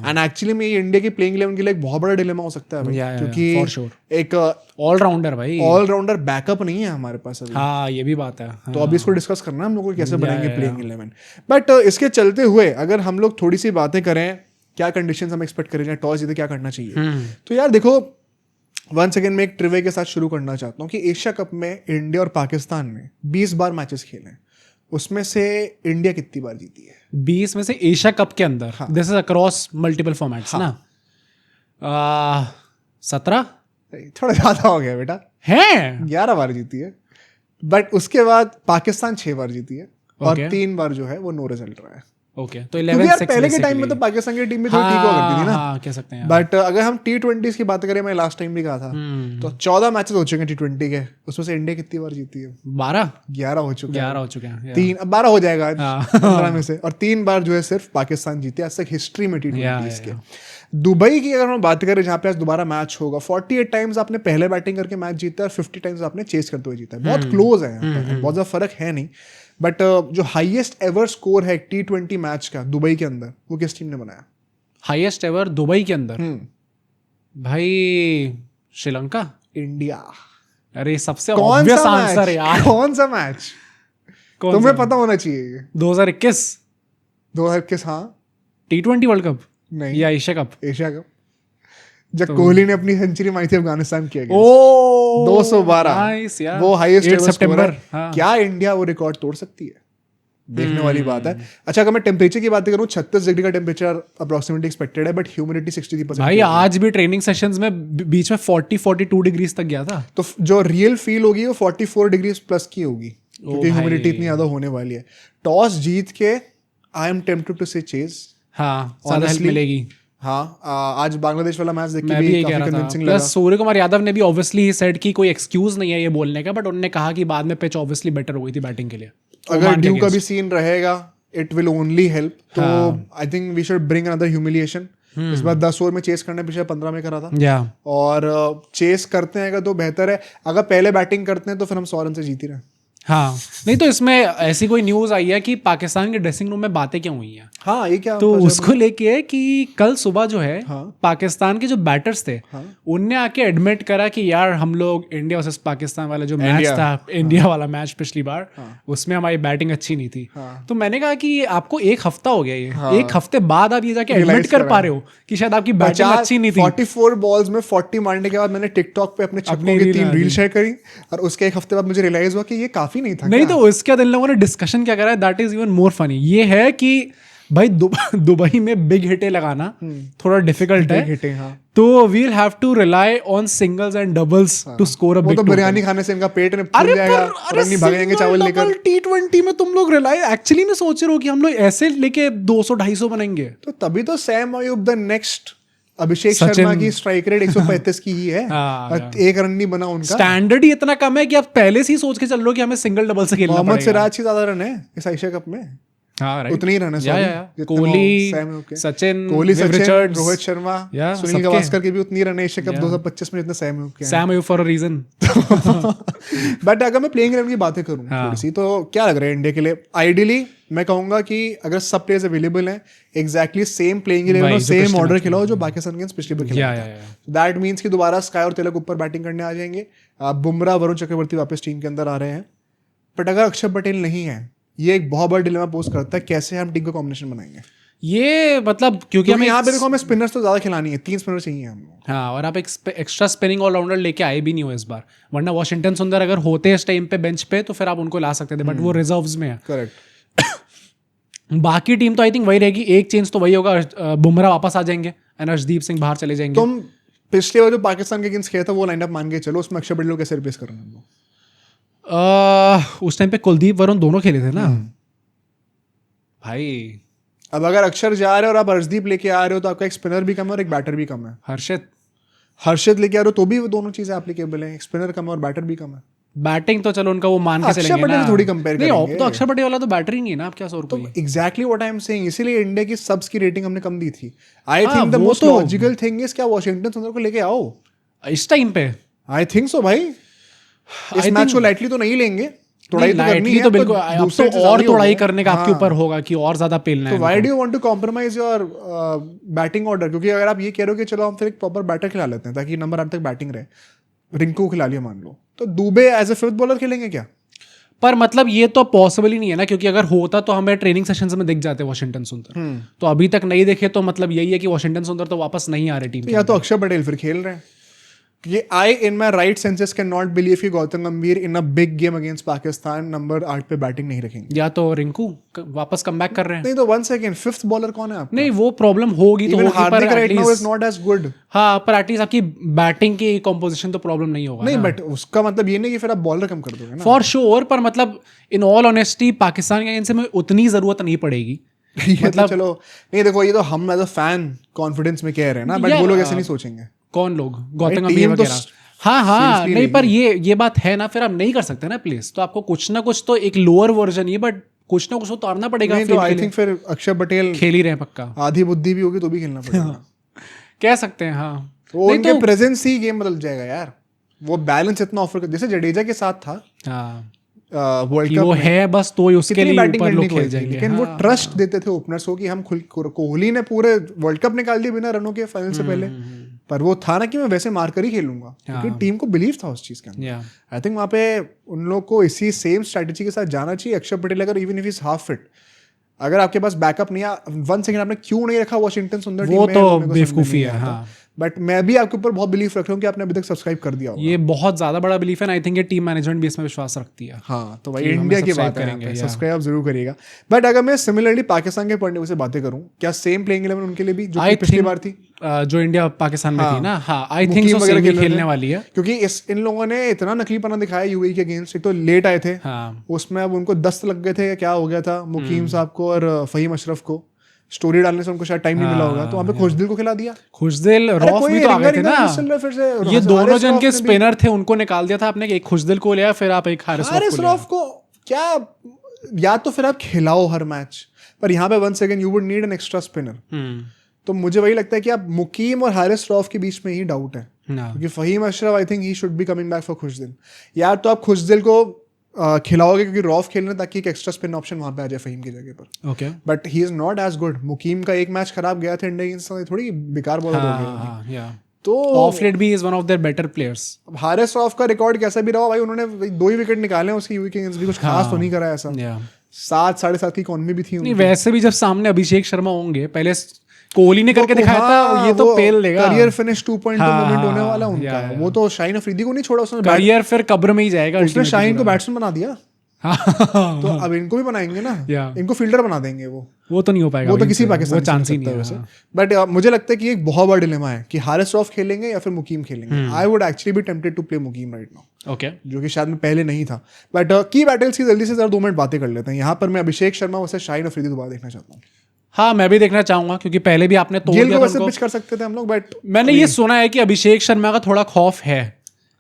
And actually में ये इंडिया की प्लेइंग 11 के लिए एक बहुत बड़ा डिलेमा हो सकता है भाई, क्योंकि एक ऑलराउंडर भाई, ऑलराउंडर बैकअप नहीं है हमारे पास अभी। हाँ, ये भी बात है। तो अभी इसको डिस्कस करना है हम लोग को, कैसे बनाएंगे प्लेइंग 11। बट इसके चलते हुए अगर हम लोग थोड़ी सी बातें करें, क्या कंडीशंस हम एक्सपेक्ट करें, टॉस जीते क्या करना चाहिए, तो यार देखो, वंस अगेन मैं एक ट्रिवे के साथ शुरू करना चाहता हूँ कि एशिया कप में इंडिया और पाकिस्तान में 20 बार मैचेस खेले, उसमें से इंडिया कितनी बार जीती है? 20 में से एशिया कप के अंदर, this is across multiple formats ना। 17 थोड़ा ज्यादा हो गया बेटा, है 11 बार जीती है। बट उसके बाद पाकिस्तान 6 बार जीती है, और 3 बार जो है वो नो रिजल्ट रहा है। ओके, तो 11-6 पहले के टाइम में तो पाकिस्तान की टीम में थोड़ी ठीक हुआ करती थी ना, कह सकते हैं। बट अगर हम T20 की बात करें, मैं लास्ट टाइम भी कहा था, तो 14 मैचेस हो चुके हैं T20 के, उसमें से इंडिया कितनी बार जीती है? 11 हो चुके हैं। 11 हो चुके हैं, 12 हो जाएगा 15 में से, और 3 बार जो है सिर्फ पाकिस्तान जीते आज तक हिस्ट्री में T20 के। दुबई की अगर हम बात करें, जहाँ पे आज दोबारा मैच होगा, 48 टाइम्स आपने पहले बैटिंग करके मैच जीता है, और 50 टाइम्स आपने चेस करते हुए जीता है। बहुत क्लोज है, बहुत ज्यादा फर्क है नहीं। बट जो हाईएस्ट एवर स्कोर है T20 मैच का दुबई के अंदर, वो किस टीम ने बनाया? हाईएस्ट एवर दुबई के अंदर? भाई श्रीलंका, इंडिया। अरे सबसे ऑब्वियस आंसर है यार। कौन सा मैच? तुम्हें पता होना चाहिए। 2021 हाँ। T20 वर्ल्ड कप नहीं, या एशिया कप? एशिया कप, जब कोहली ने अपनी सेंचुरी मारी थी अफगानिस्तान के अगेंस्ट, ओ 212, वो हाईएस्ट 8 सितंबर। क्या इंडिया वो रिकॉर्ड तोड़ सकती है? देखने वाली बात है। अच्छा, अगर मैं टेम्परेचर की बात करूं, 36 डिग्री का टेम्परेचर अप्रोक्सीमेटली एक्सपेक्टेड है, बट ह्यूमिडिटी 63%। भाई आज भी ट्रेनिंग सेशंस में बीच में 40-42 डिग्रीज तक गया था। तो जो रियल फील होगी वो 44 डिग्री प्लस की होगी, क्योंकि ह्यूमिडिटी इतनी ज्यादा होने वाली है। टॉस जीत के आई एम टेम्प्टेड टू से चेज। हाँ, ज्यादा हेल्प मिलेगी। हाँ, आज बांग्लादेश वाला मैच देख के मैं भी भी कह काफी रहा था। कन्विंसिंग लगा। प्लस सूर्य कुमार यादव ने भी ऑब्वियसली सेड कि कोई एक्सक्यूज नहीं है ये बोलने का, बट उन्होंने कहा कि बाद में पिच ऑब्वियसली बेटर हो गई थी बैटिंग के लिए। अगर ड्यू का भी सीन रहेगा, इट विल ओनली हेल्प। तो I think we should bring another humiliation. इस बार 10 ओवर में चेस करने, पिछले 15 में करा था। और चेस करते हैं तो बेहतर है। अगर पहले बैटिंग करते हैं तो फिर हम 100 रन से जीत ही रहे हैं। हाँ, नहीं तो इसमें ऐसी कोई न्यूज आई है कि पाकिस्तान के ड्रेसिंग रूम में बातें क्यों हुई हैं। हाँ, ये क्या? तो उसको लेके कि कल सुबह जो है, पाकिस्तान के जो बैटर्स थे, उनने आके एडमिट करा कि यार हम लोग इंडिया वर्सेस पाकिस्तान वाला जो मैच था, इंडिया वाला मैच पिछली बार, उसमें हमारी बैटिंग अच्छी नहीं थी। तो मैंने कहा कि आपको एक हफ्ता हो गया, ये एक हफ्ते बाद आप ये जाके एडमिट कर पा रहे हो कि शायद आपकी बैटिंग अच्छी नहीं थी। 44 बॉल्स में 40 मारने के बाद मैंने टिकटॉक पे अपने छक्कों की 3 रील शेयर करी, और उसके एक हफ्ते बाद मुझे रियलाइज हुआ कि ये काफी नहीं था। नहीं, तो इसके बाद इन लोगों ने डिस्कशन क्या करा है, that is even more funny. ये है कि भाई दुबई में बिग हिटें लगाना थोड़ा डिफिकल्ट है। तो we will have to rely on singles and doubles to score a big total. Biryani खाने से इनका पेट में फूल जाएगा, रन नहीं भागेंगे चावल लेकर। T20 में तुम लोग रिलाई एक्चुअली में सोच रहे हो कि हम लोग ऐसे लेके 200-250 बनाएंगे? तो तभी तो Sam Ayub the next Abhishek Sharma की स्ट्राइक रेट 135 की ही है। एक रन नहीं बना उनका। स्टैंडर्ड ही इतना कम है कि आप पहले से ही सोच के चल रहे हो कि हमें सिंगल डबल से खेलना पड़ेगा। मोहम्मद सिराज की ज्यादा रन है इस एशिया कप में। हाँ, उतने ही रन है। कोहली, सचिन, रोहित शर्मा, सुनील गावस्कर के भी उतनी रन है एशिया कप 2025 में जितने Saim Ayub for a reason. But अगर मैं प्लेइंग इलेवन की बातें करूं थोड़ी सी, तो क्या लग रहा है इंडिया के लिए? आइडियली मैं कहूंगा कि अगर सब प्लेयर्स अवेलेबल हैं, एग्जैक्टली सेम प्लेइंग इलेवन और सेम ऑर्डर खिलाओ जो पाकिस्तान के पिछली बार खेला था। दैट मींस कि दोबारा स्काई और तिलक ऊपर बैटिंग करने आ जाएंगे। बुमराह, वरुण चक्रवर्ती वापस टीम के अंदर आ रहे हैं। बट अगर अक्षर पटेल नहीं है, ये एक बहुत बड़ा डिलेमा पोस्ट करता है, कैसे हम टीम का कॉम्बिनेशन बनाएंगे ये, मतलब क्योंकि हमें यहाँ पे देखो, हमें स्पिनर्स तो ज्यादा खिलानी है, 3 स्पिनर चाहिए हम लोग। हाँ, और आप एक एक्स्ट्रा स्पिनिंग ऑलराउंडर लेके आए भी नहीं हो इस बार, वरना वॉशिंगटन सुंदर अगर होते इस टाइम पे बेंच पे तो फिर आप उनको ला सकते थे, बट वो रिजर्व्स में है। करेक्ट। बाकी टीम तो आई थिंक वही रहेगी। एक चेंज तो वही होगा, बुमराह वापस आ जाएंगे और अर्शदीप सिंह बाहर चले जाएंगे। तुम पिछले बार जो पाकिस्तान के अगेंस्ट खेला था वो लाइनअप मान के चलो, उसमें अक्षर पटेल को कैसे रिप्लेस करना है? उस टाइम पे कुलदीप वरुण दोनों खेले थे ना भाई। अब अगर अक्षर जा रहे हो और आप अर्शदीप लेके आ रहे हो, तो आपका एक स्पिनर भी कम है और एक बैटर भी कम है। हर्षित लेके आ रहे हो तो भी वो दोनों चीजें एप्लीकेबल हैं, स्पिनर कम है और बैटर भी कम है। बैटिंग तो चलो उनका वो मान के चलेंगे ना, थोड़ी कंपेयर करेंगे। तो अक्षर पटेल वाला तो बैटर ही नहीं है ना, आप क्या सोच रहे हो? Exactly what I am saying, इसीलिए इंडिया की सबस की रेटिंग हमने कम दी थी। I think the most logical thing is क्या वॉशिंगटन सुंदर को लेके आओ इस टाइम पे। आई थिंक सो भाई, इस मैच को लाइटली तो नहीं लेंगे। तोड़ाई तो करनी है, तो बिल्कुल। अब तो और तोड़ाई करने का आपके ऊपर होगा कि और ज्यादा पेलना है। तो why do you want to compromise your batting order? क्योंकि अगर आप ये कह रहे हो कि चलो हम फिर एक प्रॉपर बैटर खिला लेते हैं ताकि नंबर 8 तक बैटिंग रहे, रिंकू खिला लिया मान लो, तो Dubey as a 5th bowler खेलेंगे क्या? पर मतलब ये तो पॉसिबल ही नहीं है ना, क्योंकि अगर होता तो हमें ट्रेनिंग सेशंस में दिख जाते वॉशिंगटन सुंदर। तो अभी तक नहीं देखे, तो मतलब यही है कि वॉशिंगटन सुंदर तो वापस नहीं आ रहे टीम। या तो अक्षर पटेल फिर खेल रहे हैं। ये I in my right senses can not believe कि Gautam Gambhir in a big game against Pakistan number 8 पे बैटिंग नहीं रखेंगे। या तो रिंकू वापस कम बैक कर रहे हैं। नहीं तो 1 सेकंड, 5th बॉलर कौन है आपका? नहीं, वो प्रॉब्लम होगी तो होगी, Hardik right now is not as good. हाँ, पर एटलीस्ट आपकी बैटिंग की कंपोजिशन तो प्रॉब्लम नहीं होगा। नहीं, बट उसका मतलब ये नहीं कि फिर आप बॉलर कम कर दोगे ना। फॉर श्योर, पर मतलब इन ऑल ऑनेस्टी पाकिस्तान के इनसे में उतनी जरूरत नहीं पड़ेगी। मतलब चलो, नहीं देखो, ये तो हम एज अ फैन कॉन्फिडेंस में कह रहे हैं ना, बट वो लोग ऐसे नहीं सोचेंगे। कौन लोग? गौतम गंभीर वगैरह। हाँ, नहीं, पर ये बात है ना, फिर आप नहीं कर सकते ना प्लेस, तो आपको कुछ ना कुछ तो एक लोअर वर्जन ही, बट कुछ ना कुछ तो उतारना पड़ेगा। तो आई थिंक फिर अक्षर पटेल खेल ही रहे पक्का। आधी बुद्धि भी होगी तो भी खेलना पड़ेगा। कह सकते हैं। हाँ, तो उनके प्रेजेंस ही गेम बदल जाएगा यार। वो बैलेंस इतना ऑफर कर, जैसे जडेजा के साथ था वर्ल्ड कप वो है, बस तो उसके लिए ऊपर लोग खेल जाएंगे। लेकिन वो ट्रस्ट देते थे ओपनर्स को कि हम कोहली ने पूरे वर्ल्ड कप निकाल दिया बिना रनों के फाइनल से पहले। पर वो था ना कि मैं वैसे मार कर ही खेलूंगा, क्योंकि टीम को बिलीव था उस चीज के अंदर। आई थिंक वहाँ पे उन लोग को इसी सेम स्ट्रेटेजी के साथ जाना चाहिए। अक्षर पटेल अगर even if is half fit, अगर आपके पास बैकअप नहीं है, 1 सेकंड आपने क्यों नहीं रखा वॉशिंगटन सुंदर टीम में, वो तो बेवकूफी है। हाँ, बट मैं भी आपके ऊपर बहुत बिलीफ रख रहा हूँ कि आपने अभी तक सब्सक्राइब कर दिया होगा। ये बहुत ज्यादा बड़ा बिलीफ है। आई थिंक ये टीम मैनेजमेंट भी इसमें विश्वास रखती है। हाँ, तो भाई इंडिया की बात है, सब्सक्राइब जरूर करिएगा। बट अगर मैं सिमिलरली पाकिस्तान के पॉइंट से बातें करूँ, क्या सेम प्लेइंग 11 उनके लिए भी जो पिछली बार थी, जो इंडिया पाकिस्तान में थी ना? हाँ, आई थिंक सो सेम ही खेलने वाली है, क्योंकि इन लोगों ने इतना नकलीपना दिखाया यूएई के अगेंस्ट। एक तो लेट आए थे, उसमें अब उनको दस्त लग गए थे, क्या हो गया था मुकीम साहब को और फहीम अशरफ को, स्टोरी डालने से उनको शायद टाइम नहीं मिला होगा, तो वहाँ पे खुशदिल को खिला दिया। खुशदिल, रौफ भी तो आ गए थे ना, ये दोनों जन के स्पिनर थे, उनको निकाल दिया था आपने। एक खुशदिल को लिया, फिर आप एक हारिस रौफ को क्या, या तो फिर आप खिलाओ हर मैच, पर यहाँ पे 1 second you would need an extra spinner. तो मुझे वही लगता है कि आप मुकीम और हारिस रौफ के बीच में ही डाउट है, क्योंकि Faheem Ashraf I think he should be coming back for Khushdil. या तो आप खुशदिल को खिलाओगे क्योंकि रॉफ खेलने, ताकि एक एक्स्ट्रा स्पिन ऑप्शन वहां पे आ जाए फहीम की जगह पर। Okay, but he is not as good. Mukeem का एक मैच खराब गया था इंडिया अगेंस्ट, थोड़ी बेकार बॉलर हो गया। तो ऑफ लेट भी is one of their better players. Haris rough का रिकॉर्ड कैसा भी रहा भाई, उन्होंने 2 ही विकेट निकाले हैं उसकी यूवी के अगेंस्ट भी, कुछ खास तो नहीं करा ऐसा। 7 साढ़े 7 की इकॉनमी भी थी नहीं, वैसे भी जब सामने अभिषेक शर्मा होंगे, पहले कोहली ने करके दिखाया था, ये तो पेल देगा। करियर फिनिश 2.2 मोमेंट होने वाला उनका। वो तो शाहीन अफरीदी को नहीं छोड़ा उसने, करियर फिर कब्र में ही जाएगा। उसने शाहीन को बैट्समैन बना दिया, तो अब इनको भी बनाएंगे ना, इनको फील्डर बना देंगे। वो तो नहीं हो पाएगा, वो तो किसी पाकिस्तान वो चांस ही नहीं है वैसे। बट मुझे लगता है कि एक बहुत बड़ा डिलेमा है कि हारिस रौफ खेलेंगे या फिर मुकीम खेलेंगे। I would actually be tempted to play Muqeem right now, okay, जो कि शायद में पहले नहीं था। बट की बैटल्स की जल्दी से 2 मिनट बातें कर लेते हैं। यहाँ पर मैं अभिषेक शर्मा वैसे शाहीन अफरीदी दोबारा देखना चाहता हूँ। हाँ, मैं भी देखना चाहूंगा, क्योंकि पहले भी आपने तोड़ दिया था उनको। पिच कर सकते थे हम लोग, बट मैंने ये सुना है कि अभिषेक शर्मा का थोड़ा खौफ है,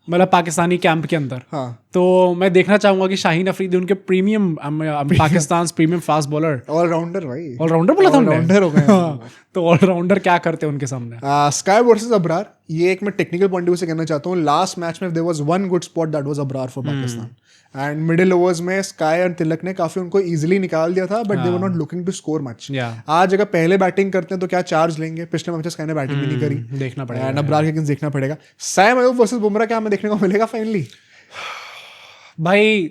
मतलब पाकिस्तानी कैंप के अंदर। हाँ, तो मैं देखना चाहूंगा कि शाहीन अफरीदी उनके premium Pakistan premium fast bowler, allrounder भाई, ऑलराउंडर बोला था हमने, ऑलराउंडर हो गए। तो ऑलराउंडर क्या करते हैं उनके सामने। स्काई वर्सेस अबरार, ये एक मैं टेक्निकल पॉइंट ऑफ व्यू से कहना चाहता हूँ। लास्ट मैच में there was 1 good spot, that was Abrar for Pakistan. And middle overs में स्काई और तिलक ने काफी उनको इजीली निकाल दिया था, but they were not looking to score much. आज अगर पहले बैटिंग करते हैं तो क्या चार्ज लेंगे? पिछले मैच स्काई ने बैटिंग भी नहीं करी, देखना पड़ेगा। अबरार के अगेंस्ट देखना पड़ेगा। सैम अयूब वर्सेस बुमराह, क्या हमें देखने को मिलेगा फाइनली? भाई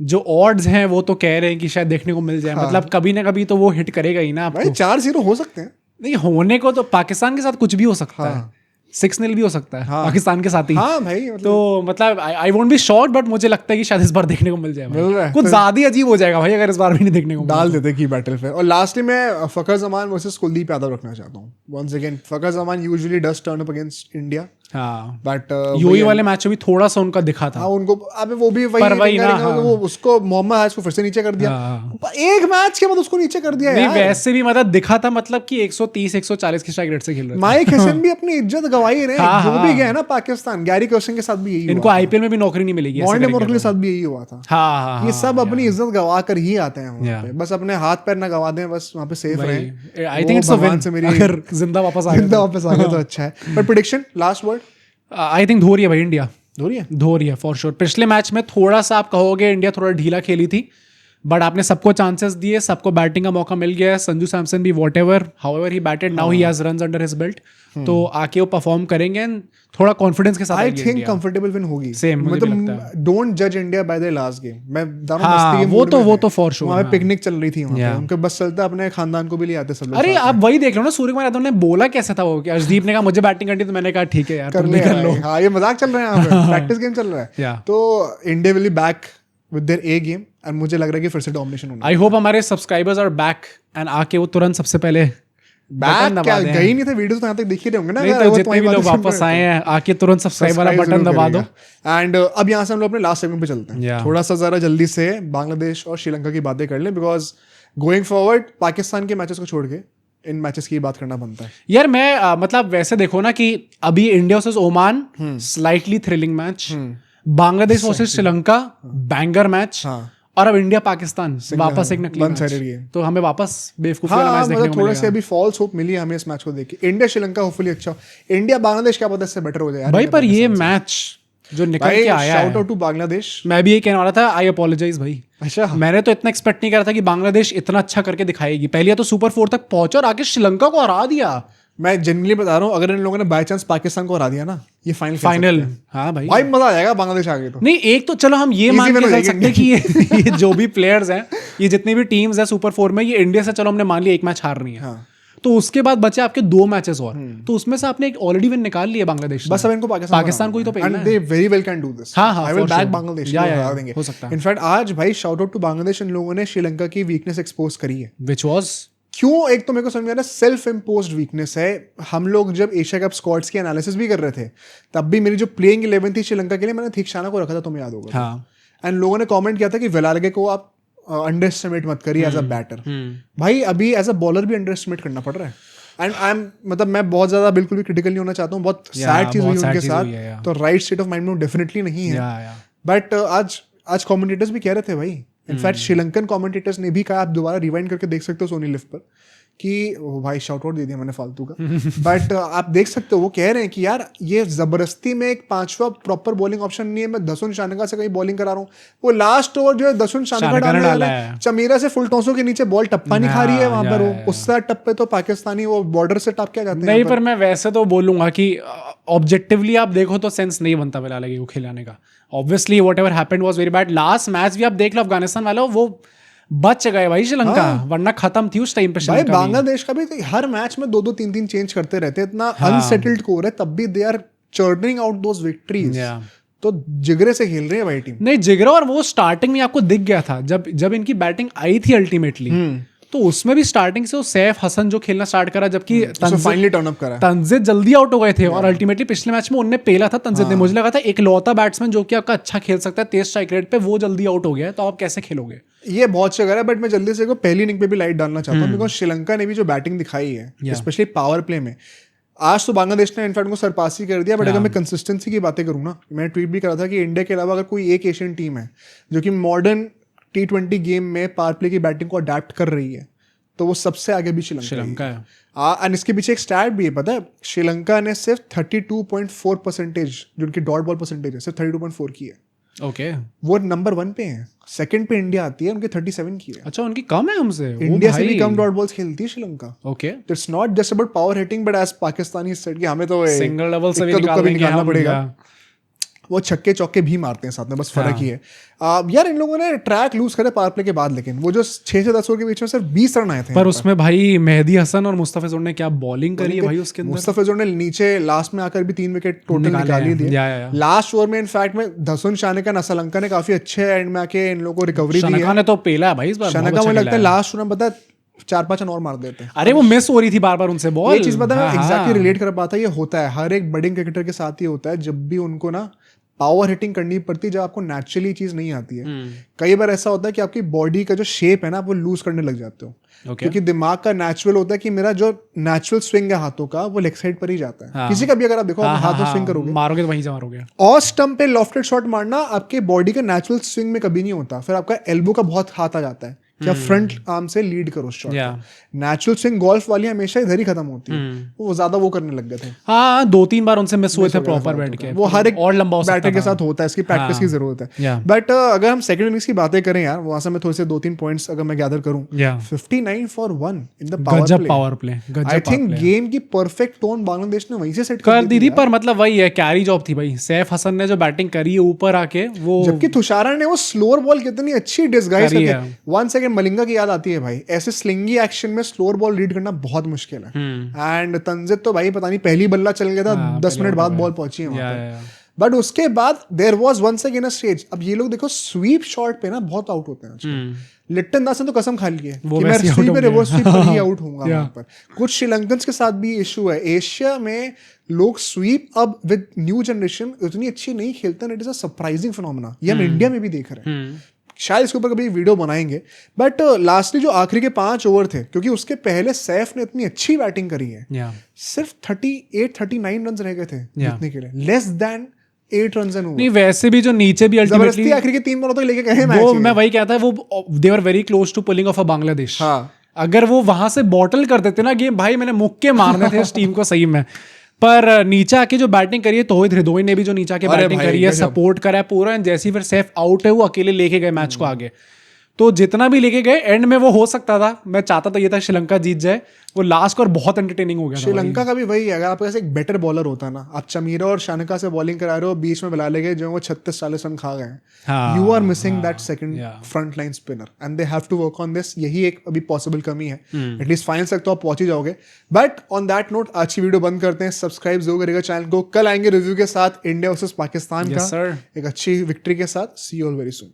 जो ऑड्स हैं वो तो कह रहे हैं कि शायद देखने को मिल जाए। मतलब कभी ना कभी तो वो हिट करेगा ही ना आपको। 4-0 हो सकते हैं। नहीं, होने को तो पाकिस्तान के साथ कुछ भी हो सकता है। 6-0 भी हो सकता है पाकिस्तान के साथ ही। हाँ भाई, तो मतलब I won't be shocked, but मुझे लगता है कि शायद इस बार देखने को मिल जाए। कुछ ज्यादा ही अजीब हो जाएगा भाई अगर इस बार भी नहीं देखने को डाल देते की बैटल पे। और लास्टली मैं फखर जमान वर्सेस कुलदीप यादव रखना चाहता हूँ। Once again Fakhar Zaman usually does turn up against India, but UAE वाले मैच में भी थोड़ा सा उनका दिखा था। उनको अबे वो भी वही ना, वो उसको मोहम्मद हारिस को फिर से नीचे कर दिया। एक मैच के बाद उसको नीचे कर दिया यार। वैसे भी मतलब दिखा था, मतलब कि 130-140 की स्ट्राइक रेट से खेल रहे थे। माइक हसन भी अपनी इज्जत गवाई रहे, जो भी गया ना पाकिस्तान। गैरी कर्सन के साथ भी यही हुआ। इनको आईपीएल में भी नौकरी नहीं मिलेगी। मॉर्ने मोर्कल के साथ भी यही हुआ था। ये सब अपनी इज्जत गवा कर ही आते हैं वहाँ पे। बस अपने हाथ पैर ना गवा दें, बस वहाँ पे सेफ रहे। I think it's a win, अगर जिंदा वापस आ गए तो अच्छा है। पर prediction, last word? I think धो रही है भाई इंडिया। धो रही है फॉर श्योर। पिछले मैच में थोड़ा सा आप कहोगे इंडिया थोड़ा ढीला खेली थी, बट आपने सबको चांसेस दिए, सबको बैटिंग का मौका मिल गया। संजू सैमसन भी whatever however he batted, now he has runs under his belt, तो आके वो परफॉर्म करेंगे थोड़ा कॉन्फिडेंस के साथ। आई थिंक कंफर्टेबल विन होगी। सेम, मतलब डोंट जज India by the last game. मैं वो तो फॉर श्योर। वहां पे पिकनिक चल रही थी वहां पे, उनके बस चलता अपने खानदान को भी ले आते सब लोग। अरे आप वही देख लो ना, सूर्य कुमार यादव ने बोला कैसा था वो, कि अर्शदीप ने कहा मुझे बैटिंग करनी, तो मैंने कहा ठीक है यार कर लो। हाँ, ये मजाक चल रहा है यहाँ पे, प्रैक्टिस गेम चल रहा है। तो India will be back with their A game, और मुझे लग रहा है कि फिर से डोमिनेशन होना। आई होप हमारे सब्सक्राइबर्स आर बैक एंड आके वो तुरंत सबसे पहले बैक क्या गई नहीं थे, वीडियोस तो यहाँ तक दिख ही रहे होंगे ना। नहीं तो जितने भी लोग वापस आए हैं आके तुरंत सब्सक्राइब वाला बटन दबा दो। एंड अब यहाँ से हम लोग अपने लास्ट सेगमेंट पे चलते हैं। थोड़ा सा जरा जल्दी से बांग्लादेश और श्रीलंका की बातें कर लें, बिकॉज गोइंग फॉरवर्ड पाकिस्तान के मैचेस को छोड़ के इन मैचेस की बात करना बनता है यार। मैं मतलब वैसे देखो ना कि अभी India versus Oman slightly thrilling match, Bangladesh versus Sri Lanka banger match, और अब इंडिया पाकिस्तान वापस एक नकली मैच। तो हमें वापस बेवकूफी वाला मैच देखने को मिलेगा। थोड़ा सा अभी फॉल्स होप मिली हमें इस मैच को देख के। इंडिया श्रीलंका होपफुली अच्छा, इंडिया बांग्लादेश क्या पता इससे बेटर हो जाए भाई। पर ये मैच जो निकल के आया, शाउट आउट टू बांग्लादेश। मैं भी ये कहने वाला था, आई अपोलोजाइज भाई। अच्छा, मैंने तो इतना एक्सपेक्ट नहीं करा था कि बांग्लादेश इतना अच्छा करके दिखाएगी। पहले तो सुपर 4 तक पहुंचा और आके श्रीलंका को हरा दिया। मैं जनरली बता रहा हूँ, अगर इन लोगों ने बाय चांस पाकिस्तान को हरा दिया ना, ये फाइनल हाँ भाई मजा आ जाएगा बांग्लादेश आगे तो। नहीं, एक तो चलो हम ये मान के चल सकते हैं कि ये जो भी प्लेयर्स हैं, ये जितनी भी टीम्स हैं सुपर 4 में, ये इंडिया से चलो हमने मान लिया एक मैच हार रही है, हाँ। तो उसके बाद बचे आपके 2 मैचेस और, तो उसमें से आपने एक ऑलरेडी विन निकाल लिया बांग्लादेश, बस अब इनको पाकिस्तान को ही तो पेलना है। They very well can do this. हाँ, I will back बांग्लादेश, हरा देंगे हो सकता है। इनफैक्ट आज भाई शाउट आउट टू बांग्लादेश, इन लोगों ने श्रीलंका की वीकनेस एक्सपोज करी है। व्हिच वाज क्यों? एक तो मेरे को समझ में आ रहा है सेल्फ इम्पोज्ड वीकनेस है। हम लोग जब एशिया कप स्क्वाड्स की एनालिसिस भी कर रहे थे, तब भी मेरी जो प्लेइंग 11 थी श्रीलंका के लिए, मैंने थिकशाना को रखा था, तुम्हें याद होगा। हाँ। एंड लोगों ने कमेंट किया था कि वेलार्गे को आप अंडर एस्टिमेट मत करिए एज अ बैटर। भाई अभी एज अ बॉलर भी अंडर एस्टिमेट करना पड़ रहा है। एंड आई एम मतलब मैं बहुत ज्यादा बिल्कुल भी क्रिटिकल नहीं होना चाहता हूँ, बहुत सैड चीज हुई उनके साथ, तो राइट स्टेट ऑफ माइंड में डेफिनेटली नहीं है। बट आज कमेंटेटर्स भी कह रहे थे भाई, इनफैक्ट श्रीलंकन कमेंटेटर्स ने भी कहा, आप दोबारा रिवाइंड करके देख सकते हो सोनी लिफ्ट पर, कि भाई शाउट आउट दे दिया मैंने फालतू का, बट आप देख सकते हो वो कह रहे हैं कि यार ये जबरदस्ती में एक 5वां प्रॉपर बॉलिंग ऑप्शन नहीं है, मैं दसुन शानका से कहीं बॉलिंग करा रहा हूँ। वो लास्ट ओवर जो है दसुन शानका डालने है, चमीरा से फुल टॉसों के नीचे बॉल टप्पा नहीं खा रही है वहां पर, वो उससे टप्पे तो पाकिस्तानी वो बॉर्डर से टप क्या जाते हैं। नहीं, पर मैं वैसे तो बोलूंगा कि ऑब्जेक्टिवली आप देखो तो सेंस नहीं बनता वेलार्गे को खिलाने का। Obviously whatever happened was very bad. Last match भी आप देख लो अफगानिस्तान वाला, वो बच गए भाई श्रीलंका, वरना खत्म थी उस टाइम पे भाई। बांग्लादेश का भी हर मैच में 2-2 3-3 चेंज करते रहते हैं, इतना अनसेटल्ड कोर है, तब भी they are churning out those victories. तो जिगरे से खेल रही है भाई टीम। नहीं जिगरा, और वो स्टार्टिंग में आपको दिख गया था जब इनकी बैटिंग आई थी अल्टीमेटली, तो उसमें भी स्टार्टिंग से वो सैफ हसन जो खेलना स्टार्ट करा, जबकि फाइनली टर्न अप करा, तंजिद जल्दी आउट हो गए थे, और अल्टीमेटली पिछले मैच में उनने पेला था तंजिद ने, मुझे लगा था इकलौता बैट्समैन जो कि आपका अच्छा खेल सकता है तेज स्ट्राइक रेट पे, वो जल्दी आउट हो गया है, तो आप कैसे खेलोगे? ये बहुत चक्कर है। बट मैं जल्दी से पहली इनिंग पे भी लाइट डालना चाहता हूँ, बिकॉज श्रीलंका ने भी जो बैटिंग दिखाई है स्पेशली पावर प्ले में, आज तो बांग्लादेश ने इनफैक्ट उनको सरपास ही कर दिया। बट अगर मैं कंसिस्टेंसी की बातें करूँ ना, मैंने ट्वीट भी करा था कि इंडिया के अलावा अगर कोई एक एशियन टीम है जो कि मॉडर्न T20 गेम में पावर प्ले की बैटिंग को अडेप्ट कर रही है, तो वो सबसे आगे भी श्रीलंका है। एंड इसके पीछे एक स्टैट भी है, पता है, श्रीलंका ने सिर्फ 32.4% जो उनकी डॉट बॉल परसेंटेज है, सिर्फ 32.4 की है। ओके वो नंबर 1 पे है, सेकंड पे इंडिया आती है, उनके 37 की है। अच्छा, उनकी कम है हमसे। इंडिया से भी कम डॉट बॉल्स खेलती है Sri Lanka. Okay, it's not just about power hitting, but as Pakistani set कि हमें तो सिंगल डबल से भी निकालना पड़ेगा। वो छक्के चौके भी मारते हैं साथ में, बस फर्क ही है। यार इन लोगों ने ट्रैक लूज करे पावर प्ले के बाद, लेकिन वो जो 6 से 10 ओवर के बीच में सिर्फ 20 रन आए थे। पर उसमें भाई मेहदी हसन और मुस्तफिजुर ने क्या बॉलिंग करी है भाई उसके अंदर। मुस्तफिजुर ने नीचे लास्ट में आकर भी 3 विकेट टोटल निकाली थी लास्ट ओवर में। इनफैक्ट में दसुन शानका श्रीलंका ने काफी अच्छे एंड में आके इन लोगों को रिकवरी दी है। ने तो पेला है भाई इस बार। शानका मुझे लगता है लास्ट ओवर में पता है 4-5 रन और मार देते हैं। अरे वो मिस हो रही थी बार बार उनसे बॉल। ये चीज पता है एग्जैक्टली रिलेट कर पाता है। ये होता है हर एक बडिंग क्रिकेटर के साथ ही होता है, जब भी उनको ना पावर हिटिंग करनी पड़ती है, जब आपको नेचुरली चीज नहीं आती है। कई बार ऐसा होता है कि आपकी बॉडी का जो शेप है ना, आप वो लूज करने लग जाते हो। क्योंकि दिमाग का नेचुरल होता है कि मेरा जो नेचुरल स्विंग है हाथों का, वो लेग साइड पर ही जाता है। किसी का भी अगर आप देखो हाथों स्विंग करोगे, मारोगे तो वहीं से मारोगे। और स्टंप पे लॉफ्टेड शॉट मारना आपके बॉडी का नेचुरल स्विंग में कभी नहीं होता। फिर आपका एल्बो का बहुत हाथ आ जाता है कि आप फ्रंट आर्म से लीड करो शॉट। नेचुरल स्विंग गोल्फ वाली हमेशा इधर ही खत्म होती है। वो ज्यादा वो करने लग गए थे। हाँ 2-3 बार उनसे मिस हुए थे प्रॉपर बैठ के। वो हर एक और लंबा बैटर के साथ होता है, इसकी प्रैक्टिस की जरूरत है। बट अगर हम सेकंड इनिंग्स की बातें करें यार, वहां से मैं थोड़े से 2-3 पॉइंट्स अगर मैं गैदर करूं, 59 for 1 in the power play. I think game की परफेक्ट टोन बांग्लादेश ने वहीं से सेट कर दी थी। पर मतलब वही है, कैरी जॉब थी भाई। सैफ हसन ने जो बैटिंग करी है ऊपर आके, वो जबकि तुषारा ने वो स्लोअर बॉल कितनी अच्छी डिस्गाइज करके 1 सेकंड मलिंगा की याद आती है भाई। ऐसे स्लिंगी एक्शन में स्लोअर बॉल रीड करना बहुत मुश्किल है। एंड तंजिद तो भाई पता नहीं पहली बल्ला चल गया था, 10 मिनट बाद बॉल पहुंची है वहां पर। बट उसके बाद there was once again a stage. अब ये लोग देखो स्वीप शॉट पे ना बहुत आउट होते हैं आजकल। लिट्टन दास ने तो कसम खा ली है कि मैं स्वीप पे रिवर्स स्वीप पर ही आउट होऊंगा वहां पर। कुछ श्रीलंकन्स के साथ भी इशू है। एशिया में लोग स्वीप अब विद न्यू जनरेशन उतनी अच्छी नहीं खेलते हैं। It is a surprising phenomena. ये हम इंडिया में भी देख रहे हैं। शायद इसके ऊपर कभी वीडियो बनाएंगे। बट लास्टली जो आखिरी के 5 ओवर थे, क्योंकि उसके पहले सैफ ने इतनी अच्छी बैटिंग करी है, सिर्फ 38-39 रन रह गए थे जीतने के लिए, less than 8 run and over. नहीं वैसे भी जो नीचे भी अल्टीमेटली आखिरी के 3 बॉलों तक लेके गए मैच। वो मैं वही कहता है, वो they were very close to pulling off a Bangladesh. अगर वो वहां से बॉटल कर देते ना गेम, भाई मैंने मुक्के मारने थे इस टीम को सही में। पर नीचे आके जो बैटिंग करी है, तौहीद हृदोई ने भी जो नीचे आके बैटिंग करी है, सपोर्ट करा है पूरा। जैसे ही फिर सैफ आउट है, वो अकेले लेके गए मैच को आगे। तो जितना भी लेके गए एंड में वो हो सकता था, मैं चाहता तो ये था श्रीलंका जीत जाए, वो लास्ट और बहुत एंटरटेनिंग हो गया। श्रीलंका का भी वही है, अगर आपके पास एक बेटर बॉलर होता ना, आप चमीरा और शानका से बॉलिंग करा रहे हो, बीच में बुला ले गए जो वो 36-40 रन खा गए। You are missing that second front line spinner and they have to work on this. यही एक अभी पॉसिबल कमी है। एटलीस्ट फाइनल्स तक तो आप पहुंच ही जाओगे। बट ऑन दैट नोट आज की वीडियो बंद करते हैं। सब्सक्राइब जरूर करेगा चैनल को। कल आएंगे रिव्यू के साथ इंडिया वर्सेस पाकिस्तान का एक अच्छी विक्ट्री के साथ। सी यू ऑल वेरी सून।